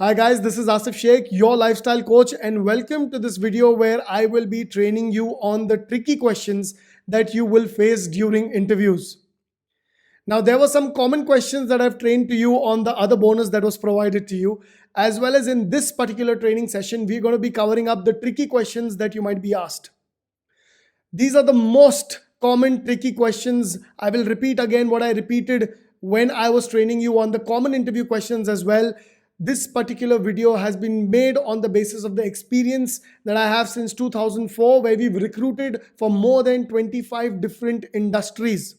Hi guys, this is Asif Sheikh, your lifestyle coach, and welcome to this video where I will be training you on the tricky questions that you will face during interviews. Now, there were some common questions that I've trained to you on the other bonus that was provided to you, as well as in this particular training session, we're going to be covering up the tricky questions that you might be asked. These are the most common tricky questions. I will repeat again what I repeated when I was training you on the common interview questions as well. This particular video has been made on the basis of the experience that I have since 2004, where we've recruited for more than 25 different industries,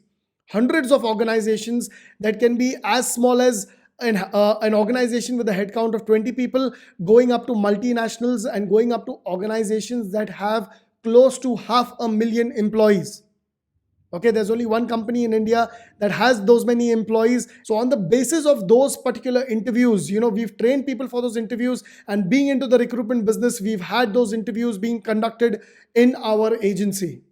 hundreds of organizations that can be as small as an organization with a headcount of 20 people, going up to multinationals and going up to organizations that have close to 500,000 employees. Okay, there's only one company in India that has those many employees. So on the basis of those particular interviews, we've trained people for those interviews, and being into the recruitment business, we've had those interviews being conducted in our agency.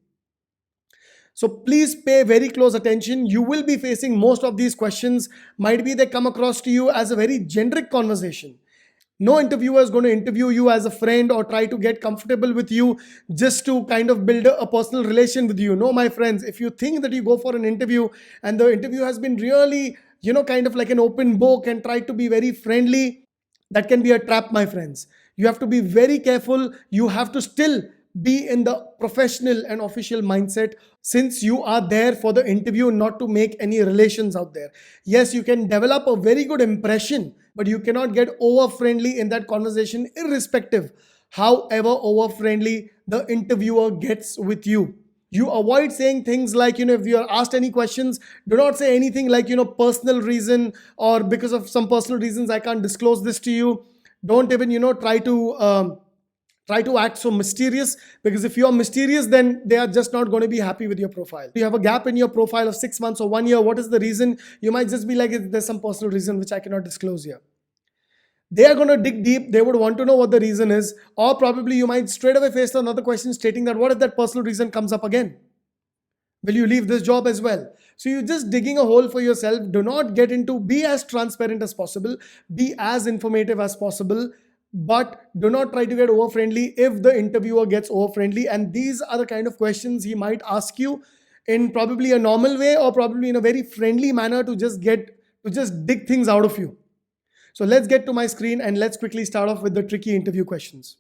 So please pay very close attention. You will be facing most of these questions. Might be they come across to you as a very generic conversation. No interviewer is going to interview you as a friend or try to get comfortable with you just to kind of build a personal relation with you. No, my friends, if you think that you go for an interview and the interview has been really, kind of like an open book and try to be very friendly, that can be a trap, my friends. You have to be very careful. You have to still be in the professional and official mindset, since you are there for the interview, not to make any relations out there. Yes, you can develop a very good impression, but you cannot get over friendly in that conversation, irrespective however over friendly the interviewer gets with you. You avoid saying things like, if you are asked any questions, do not say anything like, personal reason, or because of some personal reasons I can't disclose this to you. Don't even, try to act so mysterious, because if you're mysterious, then they are just not going to be happy with your profile. You have a gap in your profile of 6 months or 1 year. What is the reason? You might just be like, there's some personal reason which I cannot disclose here. They are going to dig deep. They would want to know what the reason is, or probably you might straight away face another question stating that, what if that personal reason comes up again? Will you leave this job as well? So you're just digging a hole for yourself. Do not get into, be as transparent as possible, be as informative as possible, but do not try to get over friendly if the interviewer gets over friendly. And these are the kind of questions he might ask you in probably a normal way, or probably in a very friendly manner, to just dig things out of you. So let's get to my screen and let's quickly start off with the tricky interview questions.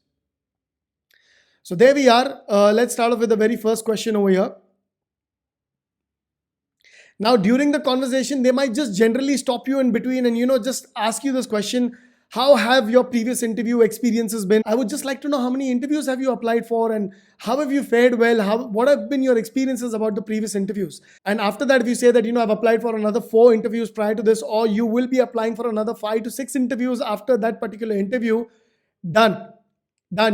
So there we are. Let's start off with the very first question over here. Now, during the conversation, they might just generally stop you in between and, just ask you this question: how have your previous interview experiences been? I would just like to know, how many interviews have you applied for, and how have you fared well? What have been your experiences about the previous interviews? And after that, if you say that, I've applied for another 4 interviews prior to this, or you will be applying for another 5 to 6 interviews after that particular interview, done.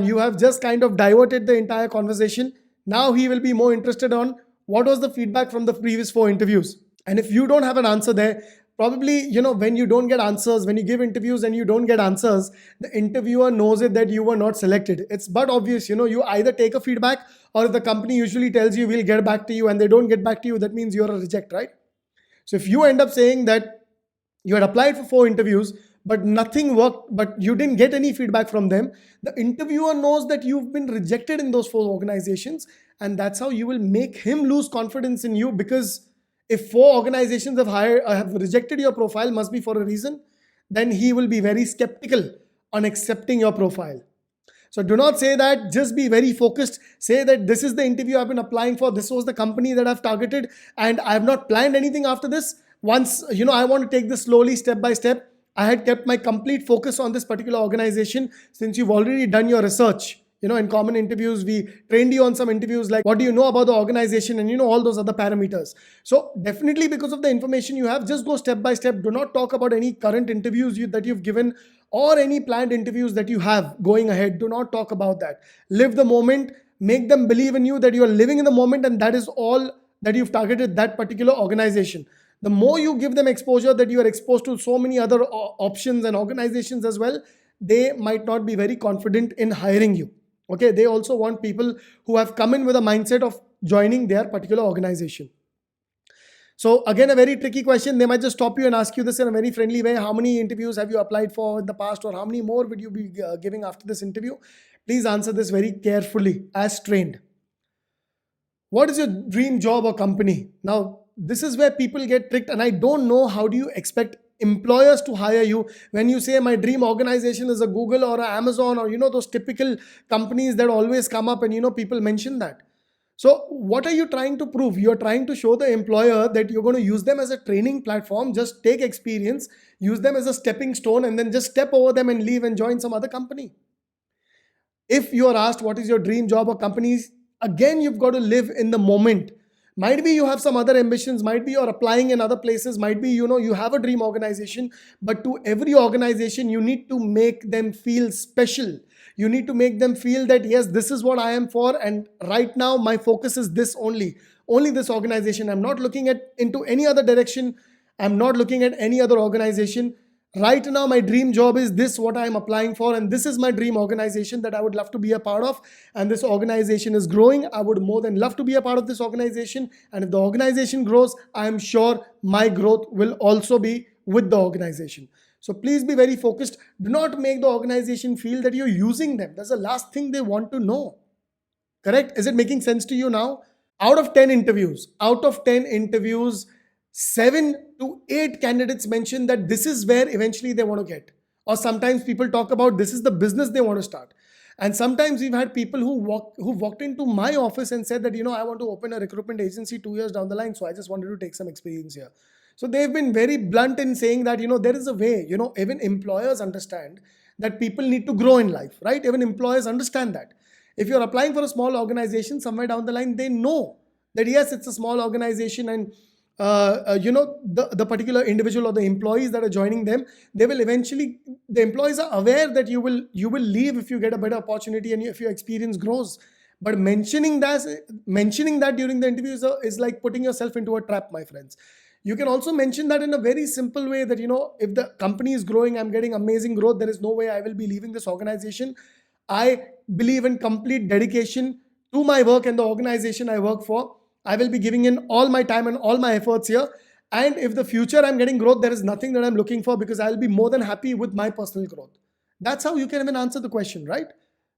You have just kind of diverted the entire conversation. Now he will be more interested on what was the feedback from the previous 4 interviews. And if you don't have an answer there, probably, when you don't get answers, when you give interviews and you don't get answers, the interviewer knows it that you were not selected. It's but obvious, you either take a feedback, or if the company usually tells you we'll get back to you and they don't get back to you, that means you're a reject, right? So if you end up saying that you had applied for 4 interviews, but nothing worked, but you didn't get any feedback from them, the interviewer knows that you've been rejected in those 4 organizations, and that's how you will make him lose confidence in you. Because if 4 organizations have rejected your profile, must be for a reason, then he will be very skeptical on accepting your profile. So do not say that, just be very focused. Say that this is the interview I've been applying for, this was the company that I've targeted, and I have not planned anything after this. Once, I want to take this slowly, step by step. I had kept my complete focus on this particular organization, since you've already done your research. In common interviews, we trained you on some interviews like, what do you know about the organization, and all those other parameters. So definitely, because of the information you have, just go step by step. Do not talk about any current interviews that you've given, or any planned interviews that you have going ahead. Do not talk about that. Live the moment. Make them believe in you that you are living in the moment, and that is all that you've targeted that particular organization. The more you give them exposure, that you are exposed to so many other options and organizations as well, they might not be very confident in hiring you. Okay, they also want people who have come in with a mindset of joining their particular organization. So again, a very tricky question. They might just stop you and ask you this in a very friendly way. How many interviews have you applied for in the past, or how many more would you be giving after this interview? Please answer this very carefully as trained. What is your dream job or company? Now, this is where people get tricked, and I don't know how do you expect employers to hire you when you say my dream organization is a Google or a Amazon, or those typical companies that always come up, and people mention that. So, what are you trying to prove? You're trying to show the employer that you're going to use them as a training platform, just take experience, use them as a stepping stone, and then just step over them and leave and join some other company. If you are asked what is your dream job or companies, again, you've got to live in the moment. Might be you have some other ambitions, might be you're applying in other places, might be you have a dream organization, but to every organization, you need to make them feel special. You need to make them feel that, yes, this is what I am for, and right now my focus is this only this organization. I'm not looking at into any other direction. I'm not looking at any other organization. Right now my dream job is this, what I'm applying for, and this is my dream organization that I would love to be a part of, and this organization is growing. I would more than love to be a part of this organization, and if the organization grows, I'm sure my growth will also be with the organization. So please be very focused. Do not make the organization feel that you're using them. That's the last thing they want to know. Correct? Is it making sense to you now? Out of 10 interviews, 7 to 8 candidates mention that this is where eventually they want to get. Or sometimes people talk about this is the business they want to start. And sometimes we've had people who walked into my office and said that, I want to open a recruitment agency 2 years down the line. So I just wanted to take some experience here. So they've been very blunt in saying that, there is a way, even employers understand that people need to grow in life, right? Even employers understand that. If you're applying for a small organization, somewhere down the line, they know that, yes, it's a small organization, and the particular individual or the employees that are joining them, the employees are aware that you will leave if you get a better opportunity and if your experience grows. But mentioning that during the interview is like putting yourself into a trap, my friends. You can also mention that in a very simple way that, if the company is growing, I'm getting amazing growth, there is no way I will be leaving this organization. I believe in complete dedication to my work and the organization I work for. I will be giving in all my time and all my efforts here. And if the future I'm getting growth, there is nothing that I'm looking for, because I'll be more than happy with my personal growth. That's how you can even answer the question, right?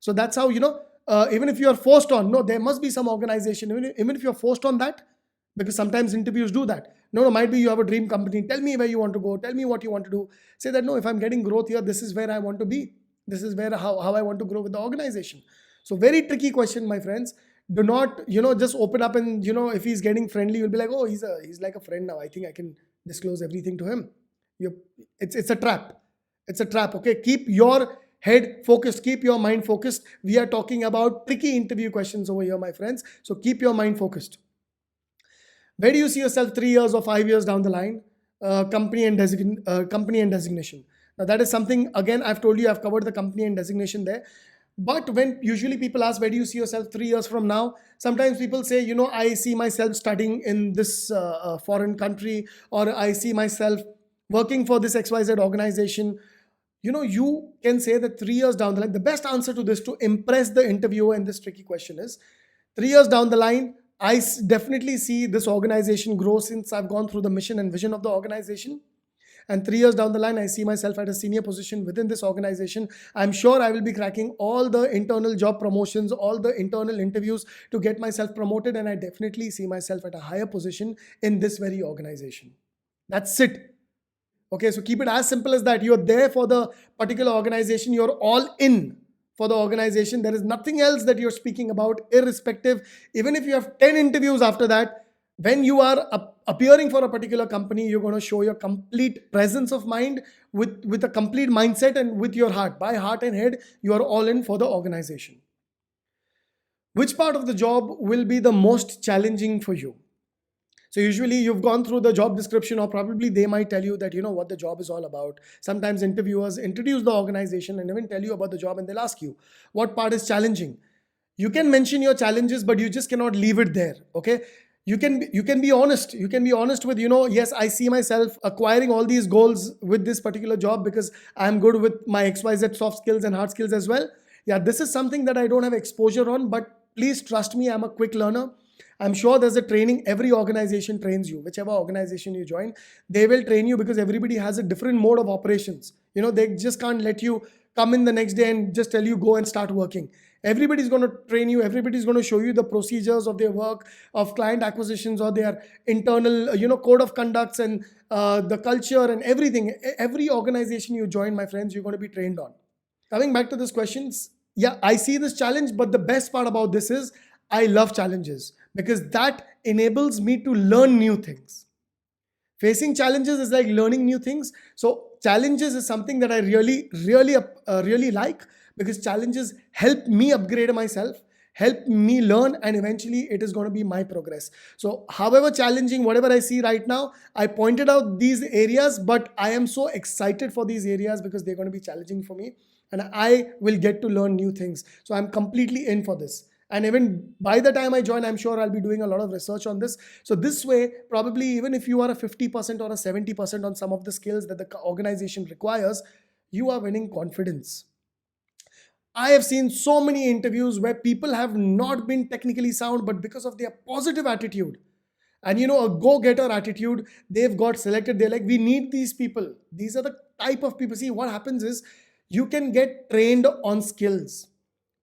So that's how, even if you are forced on, no, there must be some organization, even if you're forced on that, because sometimes interviews do that. No, might be you have a dream company. Tell me where you want to go. Tell me what you want to do. Say that, no, if I'm getting growth here, this is where I want to be. This is how I want to grow with the organization. So very tricky question, my friends. Do not, just open up and, if he's getting friendly, you'll be like, oh, he's like a friend now. I think I can disclose everything to him. It's a trap. It's a trap. Okay. Keep your head focused. Keep your mind focused. We are talking about tricky interview questions over here, my friends. So keep your mind focused. Where do you see yourself 3 years or 5 years down the line? Company and designation. Now that is something, again, I've told you, I've covered the company and designation there. But when usually people ask, where do you see yourself 3 years from now? Sometimes people say, I see myself studying in this foreign country, or I see myself working for this XYZ organization. You can say that 3 years down the line, the best answer to this, to impress the interviewer in this tricky question, is 3 years down the line, I definitely see this organization grow, since I've gone through the mission and vision of the organization. And 3 years down the line, I see myself at a senior position within this organization. I'm sure I will be cracking all the internal job promotions, all the internal interviews to get myself promoted. And I definitely see myself at a higher position in this very organization. That's it. Okay, so keep it as simple as that. You're there for the particular organization. You're all in for the organization. There is nothing else that you're speaking about, irrespective. Even if you have 10 interviews after that, when you are appearing for a particular company, you're going to show your complete presence of mind with a complete mindset and with your heart. By heart and head, you are all in for the organization. Which part of the job will be the most challenging for you? So usually you've gone through the job description, or probably they might tell you that, what the job is all about. Sometimes interviewers introduce the organization and even tell you about the job, and they'll ask you, what part is challenging? You can mention your challenges, but you just cannot leave it there. Okay. You can be honest. You can be honest with, yes, I see myself acquiring all these goals with this particular job because I'm good with my XYZ soft skills and hard skills as well. Yeah, this is something that I don't have exposure on, but please trust me, I'm a quick learner. I'm sure there's a training. Every organization trains you. Whichever organization you join, they will train you because everybody has a different mode of operations. They just can't let you come in the next day and just tell you go and start working. Everybody's going to train you. Everybody's going to show you the procedures of their work, of client acquisitions, or their internal, code of conducts, and the culture and everything. Every organization you join, my friends, you're going to be trained on. Coming back to this questions, yeah, I see this challenge, but the best part about this is I love challenges because that enables me to learn new things. Facing challenges is like learning new things. So challenges is something that I really like, because challenges help me upgrade myself, help me learn, and eventually it is going to be my progress. So however challenging, whatever I see right now, I pointed out these areas, but I am so excited for these areas because they're going to be challenging for me, and I will get to learn new things. So I'm completely in for this. And even by the time I join, I'm sure I'll be doing a lot of research on this. So this way, probably even if you are a 50% or a 70% on some of the skills that the organization requires, you are winning confidence. I have seen so many interviews where people have not been technically sound, but because of their positive attitude and a go-getter attitude, they've got selected. They're like, we need these people. These are the type of people. See, what happens is you can get trained on skills,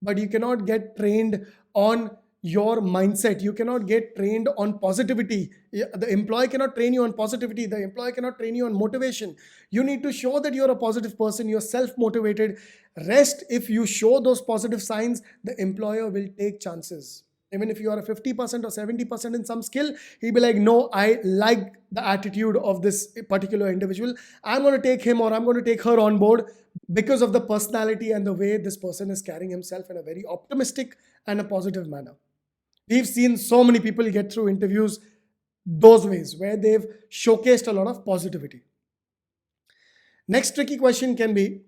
but you cannot get trained on your mindset. You cannot get trained on positivity. The employee cannot train you on positivity. The employee cannot train you on motivation. You need to show that you're a positive person. You're self-motivated. Rest, if you show those positive signs, the employer will take chances. Even if you are a 50% or 70% in some skill, he'll be like, no, I like the attitude of this particular individual. I'm going to take him or I'm going to take her on board because of the personality and the way this person is carrying himself in a very optimistic and a positive manner. We've seen so many people get through interviews those ways where they've showcased a lot of positivity. Next tricky question can be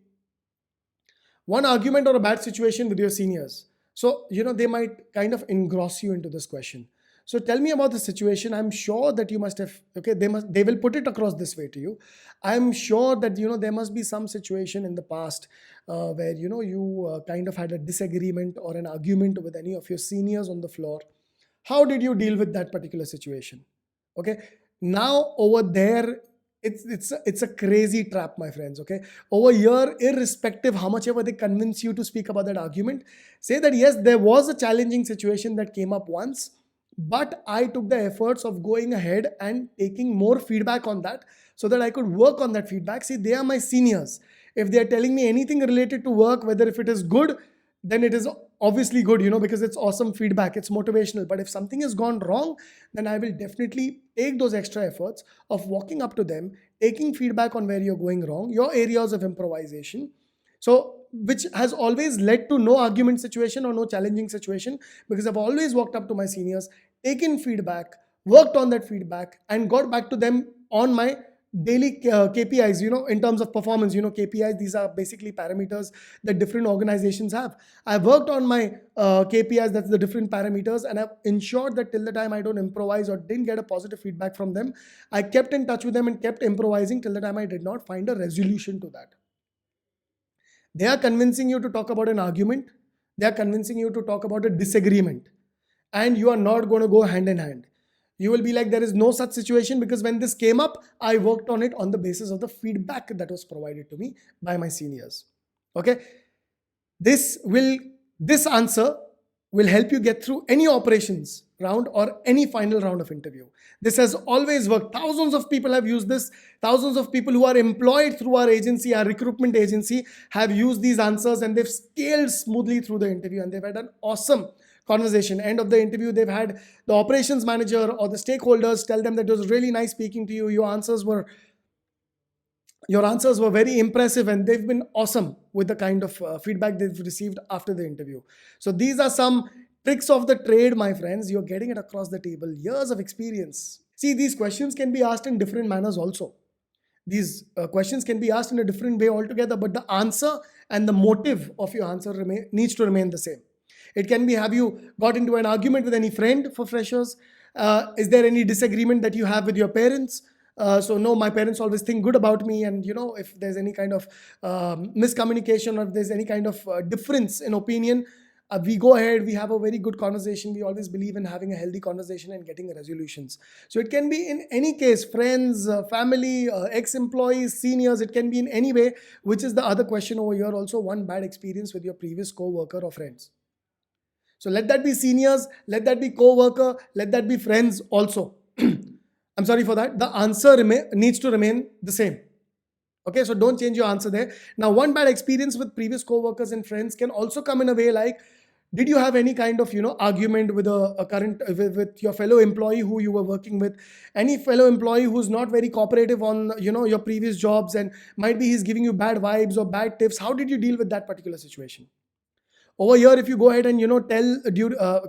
one argument or a bad situation with your seniors. So, they might kind of engross you into this question. So tell me about the situation. I'm sure that you must have, okay, they will put it across this way to you. I'm sure that, there must be some situation in the past where, you kind of had a disagreement or an argument with any of your seniors on the floor. How did you deal with that particular situation? Okay. Now over there, it's a crazy trap, my friends. Okay, over here, irrespective how much ever they convince you to speak about that argument, say that yes, there was a challenging situation that came up once, but I took the efforts of going ahead and taking more feedback on that so that I could work on that feedback. See, they are my seniors. If they are telling me anything related to work, whether if it is good, then it is obviously good, because it's awesome feedback, it's motivational. But if something has gone wrong, then I will definitely take those extra efforts of walking up to them, taking feedback on where you're going wrong, your areas of improvisation. So, which has always led to no argument situation or no challenging situation, because I've always walked up to my seniors, taken feedback, worked on that feedback, and got back to them on my daily KPIs, in terms of performance. KPIs, these are basically parameters that different organizations have. I've worked on my KPIs, that's the different parameters, and I've ensured that till the time I don't improvise or didn't get a positive feedback from them, I kept in touch with them and kept improvising till the time I did not find a resolution to that. They are convincing you to talk about an argument. They are convincing you to talk about a disagreement, and you are not going to go hand in hand. You will be like, there is no such situation, because when this came up, I worked on it on the basis of the feedback that was provided to me by my seniors. Okay. This answer will help you get through any operations round or any final round of interview. This has always worked. Thousands of people have used this. Thousands of people who are employed through our agency, our recruitment agency, have used these answers, and they've scaled smoothly through the interview, and they've had an awesome conversation. End of the interview, they've had the operations manager or the stakeholders tell them that it was really nice speaking to you. Your answers were very impressive, and they've been awesome with the kind of feedback they've received after the interview. So these are some tricks of the trade, my friends. You're getting it across the table. Years of experience. See, these questions can be asked in different manners also. These questions can be asked in a different way altogether, but the answer and the motive of your answer needs to remain the same. It can be, have you got into an argument with any friend for freshers? Is there any disagreement that you have with your parents? So no, my parents always think good about me, and if there's any kind of miscommunication, or if there's any kind of difference in opinion, We go ahead, we have a very good conversation. We always believe in having a healthy conversation and getting resolutions. So it can be in any case, friends, family, ex-employees, seniors, it can be in any way, which is the other question over here also, one bad experience with your previous co-worker or friends. So let that be seniors, let that be co-worker, let that be friends also. I'm sorry for that. The answer needs to remain the same. Okay, so don't change your answer there. Now, one bad experience with previous co-workers and friends can also come in a way like, did you have any kind of argument with a current with your fellow employee who you were working with? Any fellow employee who's not very cooperative on your previous jobs, and might be he's giving you bad vibes or bad tips. How did you deal with that particular situation? Over here, if you go ahead and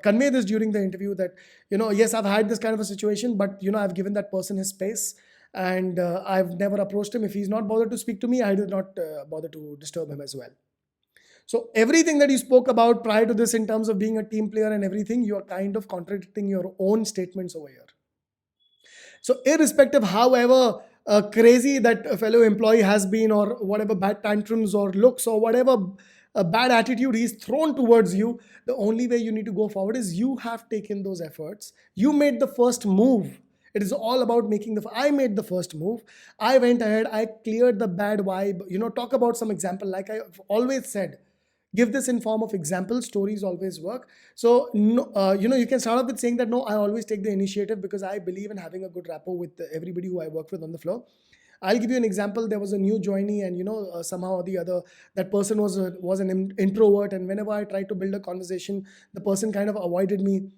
convey this during the interview that yes, I've had this kind of a situation, but I've given that person his space, and I've never approached him. If he's not bothered to speak to me, I did not bother to disturb him as well. So everything that you spoke about prior to this in terms of being a team player and everything, you are kind of contradicting your own statements over here. So irrespective, however crazy that a fellow employee has been, or whatever bad tantrums or looks or whatever a bad attitude he's thrown towards you, the only way you need to go forward is you have taken those efforts. You made the first move. It is all about I made the first move. I went ahead, I cleared the bad vibe. Talk about some example. Like I've always said, give this in form of example. Stories always work. So no, you can start off with saying that no, I always take the initiative because I believe in having a good rapport with everybody who I work with on the floor. I'll give you an example. There was a new joinee, and somehow or the other, that person was an introvert, and whenever I tried to build a conversation, the person kind of avoided me.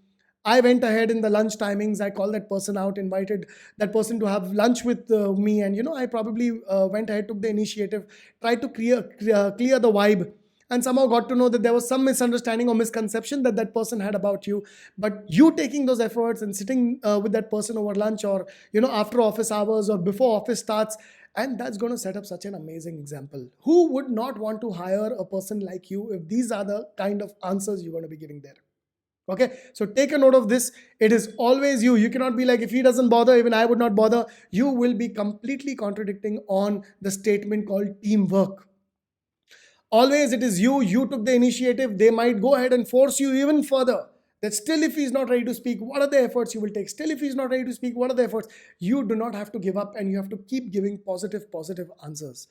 I went ahead in the lunch timings. I called that person out, invited that person to have lunch with me, and I probably went ahead, took the initiative, tried to clear the vibe, and somehow got to know that there was some misunderstanding or misconception that that person had about you. But you taking those efforts and sitting with that person over lunch, or after office hours or before office starts, and that's going to set up such an amazing example. Who would not want to hire a person like you if these are the kind of answers you're going to be giving there? Okay, so take a note of this. It is always you. You cannot be like, if he doesn't bother, even I would not bother. You will be completely contradicting on the statement called teamwork. Always it is you. You took the initiative. They might go ahead and force you even further. That still, if he's not ready to speak, what are the efforts you will take? Still, if he's not ready to speak, what are the efforts? You do not have to give up, and you have to keep giving positive answers.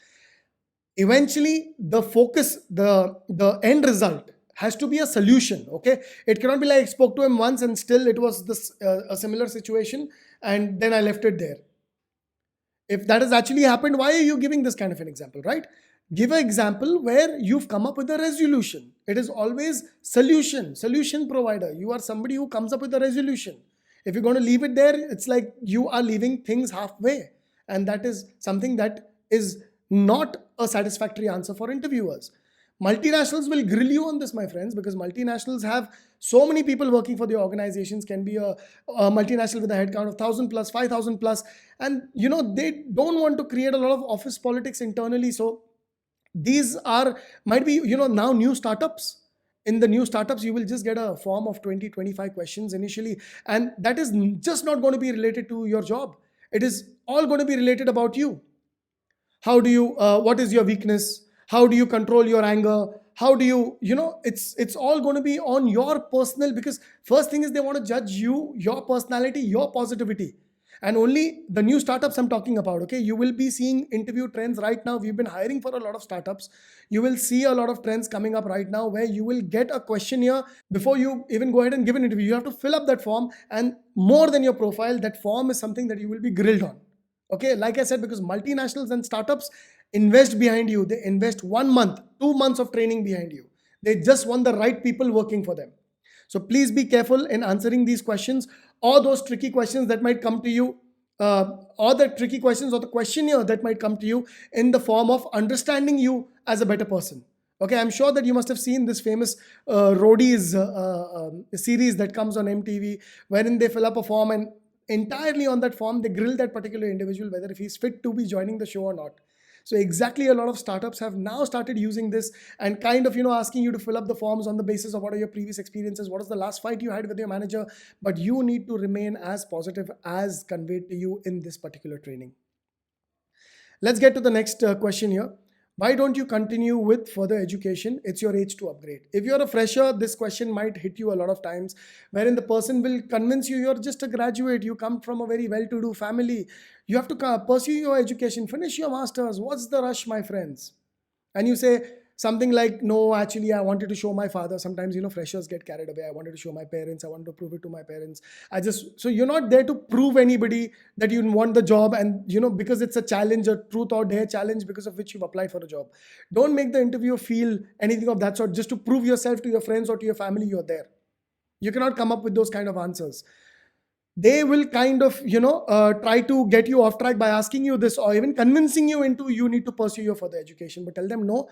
Eventually, the focus, the end result has to be a solution. Okay, it cannot be like I spoke to him once and still it was this a similar situation, and then I left it there. If that has actually happened, why are you giving this kind of an example, right? Give an example where you've come up with a resolution. It is always solution provider. You are somebody who comes up with a resolution. If you're going to leave it there, it's like you are leaving things halfway, and that is something that is not a satisfactory answer for interviewers. Multinationals will grill you on this, my friends, because multinationals have so many people working for the organizations. Can be a multinational with a headcount of 1,000 plus, 5,000 plus, and they don't want to create a lot of office politics internally. So these might be now new startups. In the new startups, you will just get a form of 20-25 questions initially, and that is just not going to be related to your job. It is all going to be related about you. How do you what is your weakness? How do you control your anger? How do you it's all going to be on your personal, because first thing is they want to judge you, your personality, your positivity. And only the new startups I'm talking about. Okay, you will be seeing interview trends right now. We've been hiring for a lot of startups. You will see a lot of trends coming up right now where you will get a questionnaire before you even go ahead and give an interview. You have to fill up that form, and more than your profile, that form is something that you will be grilled on. Okay, like I said, because multinationals and startups invest behind you. They invest 1 month, 2 months of training behind you. They just want the right people working for them. So please be careful in answering these questions, or those tricky questions that might come to you, or the tricky questions or the questionnaire that might come to you in the form of understanding you as a better person. Okay, I'm sure that you must have seen this famous Roadies series that comes on MTV, wherein they fill up a form, and entirely on that form, they grill that particular individual whether if he's fit to be joining the show or not. So exactly, a lot of startups have now started using this and kind of asking you to fill up the forms on the basis of what are your previous experiences, what is the last fight you had with your manager. But you need to remain as positive as conveyed to you in this particular training. Let's get to the next question here. Why don't you continue with further education? It's your age to upgrade. If you're a fresher, this question might hit you a lot of times, wherein the person will convince you you're just a graduate, you come from a very well to do family, you have to pursue your education, finish your masters. What's the rush, my friends? And you say something like, no, actually I wanted to show my father. Sometimes, freshers get carried away. I wanted to show my parents, I wanted to prove it to my parents. So you're not there to prove anybody that you want the job, and because it's a challenge, a truth or dare challenge, because of which you've applied for a job. Don't make the interviewer feel anything of that sort just to prove yourself to your friends or to your family you're there. You cannot come up with those kind of answers. They will kind of try to get you off track by asking you this, or even convincing you into you need to pursue your further education. But tell them, no,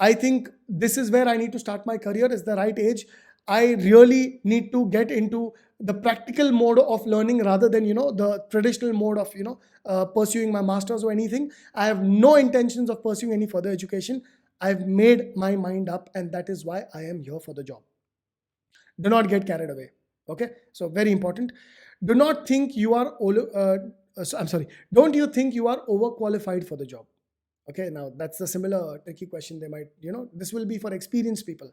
I think this is where I need to start my career. It's the right age. I really need to get into the practical mode of learning rather than the traditional mode of pursuing my masters or anything. I have no intentions of pursuing any further education. I've made my mind up, and that is why I am here for the job. Do not get carried away. Okay, so very important. Do not think you are don't you think you are overqualified for the job? Okay, now that's a similar tricky question. They might, this will be for experienced people.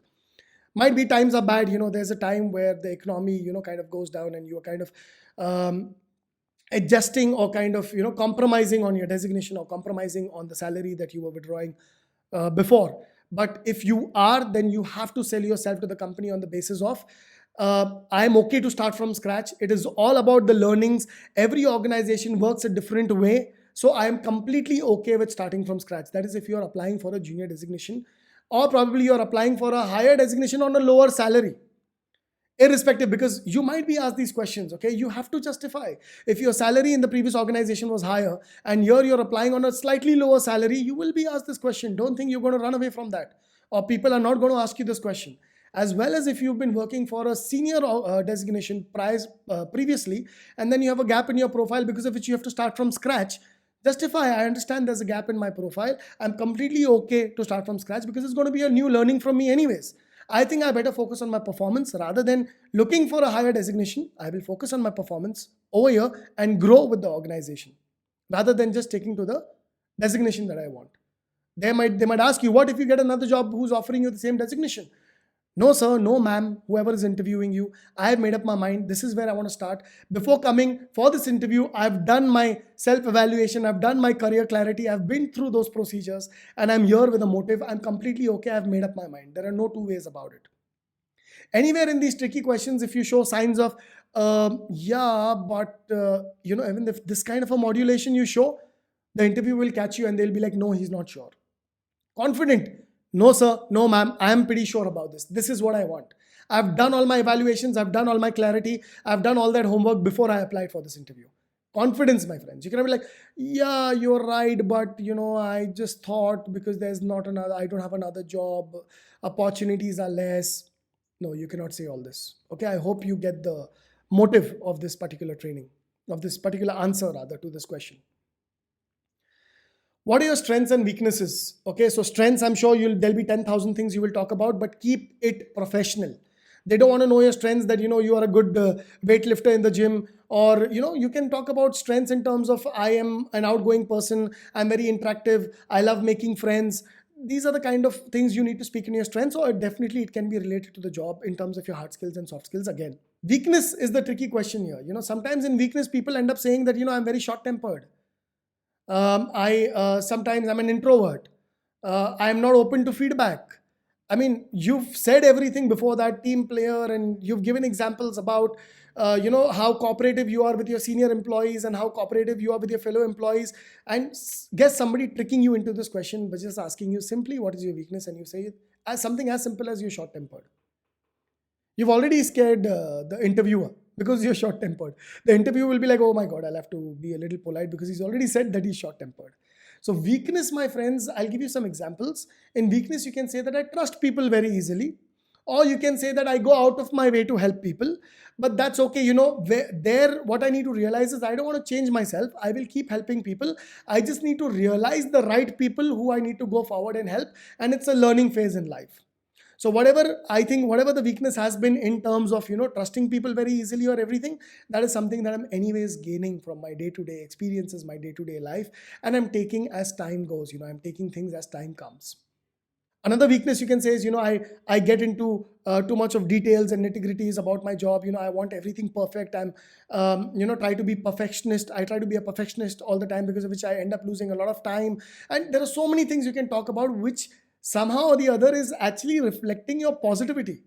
Might be times are bad, there's a time where the economy kind of goes down, and you are kind of adjusting or kind of compromising on your designation, or compromising on the salary that you were withdrawing before. But if you are, then you have to sell yourself to the company on the basis of I'm okay to start from scratch. It is all about the learnings. Every organization works a different way. So I am completely okay with starting from scratch. That is if you are applying for a junior designation, or probably you are applying for a higher designation on a lower salary. Irrespective, because you might be asked these questions, okay? You have to justify. If your salary in the previous organization was higher, and here you're applying on a slightly lower salary, you will be asked this question. Don't think you're going to run away from that, or people are not going to ask you this question. As well as if you've been working for a senior designation previously, and then you have a gap in your profile because of which you have to start from scratch. Justify, I understand there's a gap in my profile. I'm completely okay to start from scratch because it's going to be a new learning from me anyways. I think I better focus on my performance rather than looking for a higher designation. I will focus on my performance over here and grow with the organization rather than just sticking to the designation that I want. They might ask you, what if you get another job who's offering you the same designation? No, sir, no, ma'am, whoever is interviewing you, I have made up my mind. This is where I want to start. Before coming for this interview, I've done my self-evaluation. I've done my career clarity. I've been through those procedures, and I'm here with a motive. I'm completely okay. I've made up my mind. There are no two ways about it. Anywhere in these tricky questions, if you show signs of, even if this kind of a modulation you show, the interview will catch you and they'll be like, no, he's not sure. Confident. No, sir. No, ma'am. I am pretty sure about this. This is what I want. I've done all my evaluations. I've done all my clarity. I've done all that homework before I applied for this interview. Confidence, my friends. You cannot be like, yeah, you're right, but I just thought because I don't have another job, opportunities are less. No, you cannot say all this. Okay, I hope you get the motive of this particular training, of this particular answer rather to this question. What are your strengths and weaknesses? Okay, so strengths, I'm sure there'll be 10,000 things you will talk about, but keep it professional. They don't want to know your strengths that, you are a good weightlifter in the gym, or, you can talk about strengths in terms of I am an outgoing person, I'm very interactive, I love making friends. These are the kind of things you need to speak in your strengths, or definitely it can be related to the job in terms of your hard skills and soft skills again. Weakness is the tricky question here. Sometimes in weakness, people end up saying that, I'm very short-tempered. Sometimes I'm an introvert. I'm not open to feedback. I mean, you've said everything before that, team player, and you've given examples about, how cooperative you are with your senior employees and how cooperative you are with your fellow employees. And guess somebody tricking you into this question by just asking you simply, what is your weakness? And you say it as something as simple as you're short-tempered. You've already scared the interviewer because you're short-tempered. The interviewer will be like, oh my God, I'll have to be a little polite because he's already said that he's short-tempered. So weakness, my friends, I'll give you some examples. In weakness, you can say that I trust people very easily. Or you can say that I go out of my way to help people. But that's okay. What I need to realize is I don't want to change myself. I will keep helping people. I just need to realize the right people who I need to go forward and help. And it's a learning phase in life. So whatever, I think whatever the weakness has been in terms of, trusting people very easily or everything, that is something that I'm anyways gaining from my day-to-day experiences, my day-to-day life, and I'm taking as time goes. I'm taking things as time comes. Another weakness you can say is, I get into too much of details and nitty-gritties about my job. I want everything perfect. I'm try to be perfectionist. I try to be a perfectionist all the time, because of which I end up losing a lot of time. And there are so many things you can talk about, which somehow or the other is actually reflecting your positivity.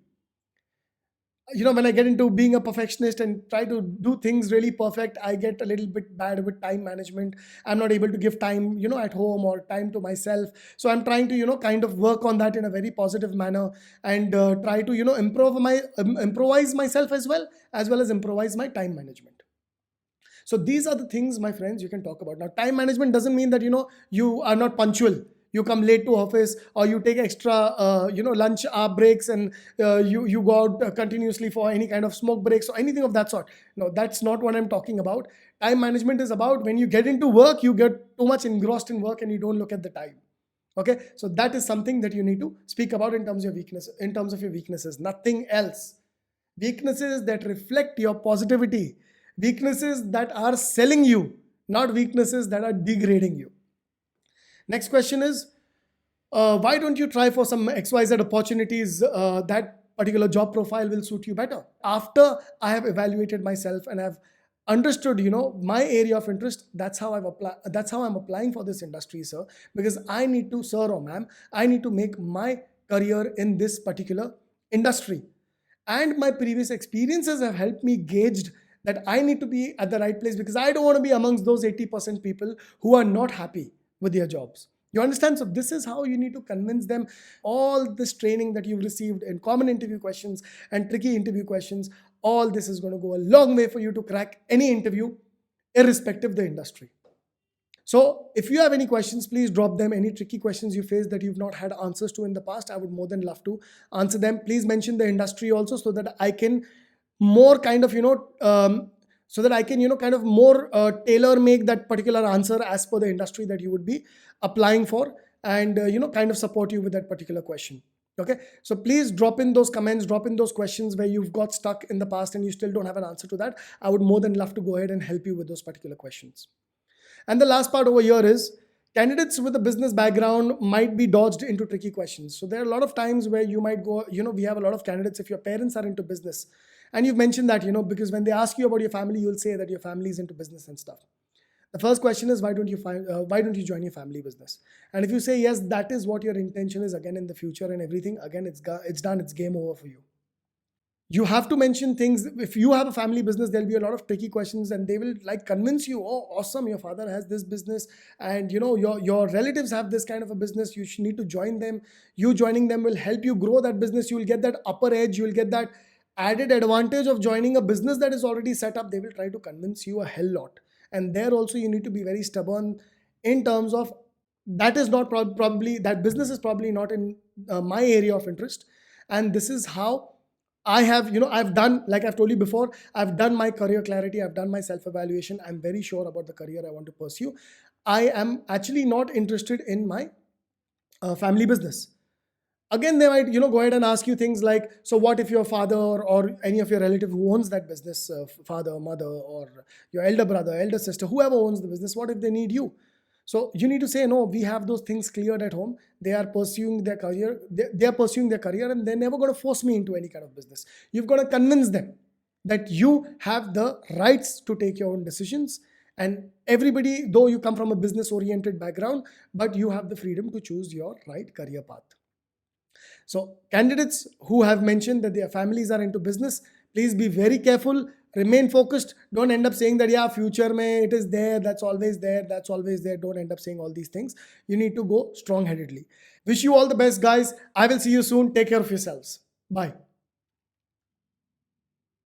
When I get into being a perfectionist and try to do things really perfect, I get a little bit bad with time management. I'm not able to give time, at home, or time to myself. So I'm trying to, kind of work on that in a very positive manner, and try to, improvise myself as well as improvise my time management. So these are the things, my friends, you can talk about. Now, time management doesn't mean that, you are not punctual. You come late to office, or you take extra, lunch hour breaks, and you go out continuously for any kind of smoke breaks or anything of that sort. No, that's not what I'm talking about. Time management is about when you get into work, you get too much engrossed in work and you don't look at the time. Okay, so that is something that you need to speak about in terms of your weaknesses, nothing else. Weaknesses that reflect your positivity, weaknesses that are selling you, not weaknesses that are degrading you. Next question is, why don't you try for some XYZ opportunities? That particular job profile will suit you better. After I have evaluated myself and have understood, my area of interest, that's how I'm applying for this industry, sir. Because I need to, sir or ma'am, I need to make my career in this particular industry. And my previous experiences have helped me gauged that I need to be at the right place, because I don't want to be amongst those 80% people who are not happy with their jobs. You understand? So this is how you need to convince them. All this training that you've received in common interview questions and tricky interview questions, all this is going to go a long way for you to crack any interview, irrespective of the industry. So if you have any questions, please drop them. Any tricky questions you face that you've not had answers to in the past, I would more than love to answer them. Please mention the industry also, so that I can more kind of, kind of more tailor make that particular answer as per the industry that you would be applying for, and, kind of support you with that particular question. Okay, so please drop in those comments, drop in those questions where you've got stuck in the past and you still don't have an answer to that. I would more than love to go ahead and help you with those particular questions. And the last part over here is, candidates with a business background might be dodged into tricky questions. So there are a lot of times where you might go, we have a lot of candidates, if your parents are into business, and you've mentioned that, because when they ask you about your family, you'll say that your family is into business and stuff. The first question is, why don't you join your family business? And if you say yes, that is what your intention is, again, in the future and everything, again, it's done, it's game over for you. You have to mention things. If you have a family business, there'll be a lot of tricky questions, and they will like convince you, oh, awesome, your father has this business, and your relatives have this kind of a business, you need to join them. You joining them will help you grow that business. You will get that upper edge, you will get that added advantage of joining a business that is already set up. They will try to convince you a hell lot. And there also you need to be very stubborn in terms of, that is not probably, that business is probably not in my area of interest. And this is how I have, I've done, like I've told you before, I've done my career clarity, I've done my self-evaluation. I'm very sure about the career I want to pursue. I am actually not interested in my family business. Again, they might, go ahead and ask you things like, so what if your father or any of your relative who owns that business, father, mother, or your elder brother, elder sister, whoever owns the business, what if they need you? So you need to say, no, we have those things cleared at home. They are pursuing their career. They are pursuing their career, and they're never going to force me into any kind of business. You've got to convince them that you have the rights to take your own decisions. And everybody, though you come from a business oriented background, but you have the freedom to choose your right career path. So candidates who have mentioned that their families are into business, please be very careful, remain focused. Don't end up saying that, yeah, future mein it is there, that's always there, that's always there. Don't end up saying all these things. You need to go strong-headedly. Wish you all the best, guys. I will see you soon. Take care of yourselves. Bye.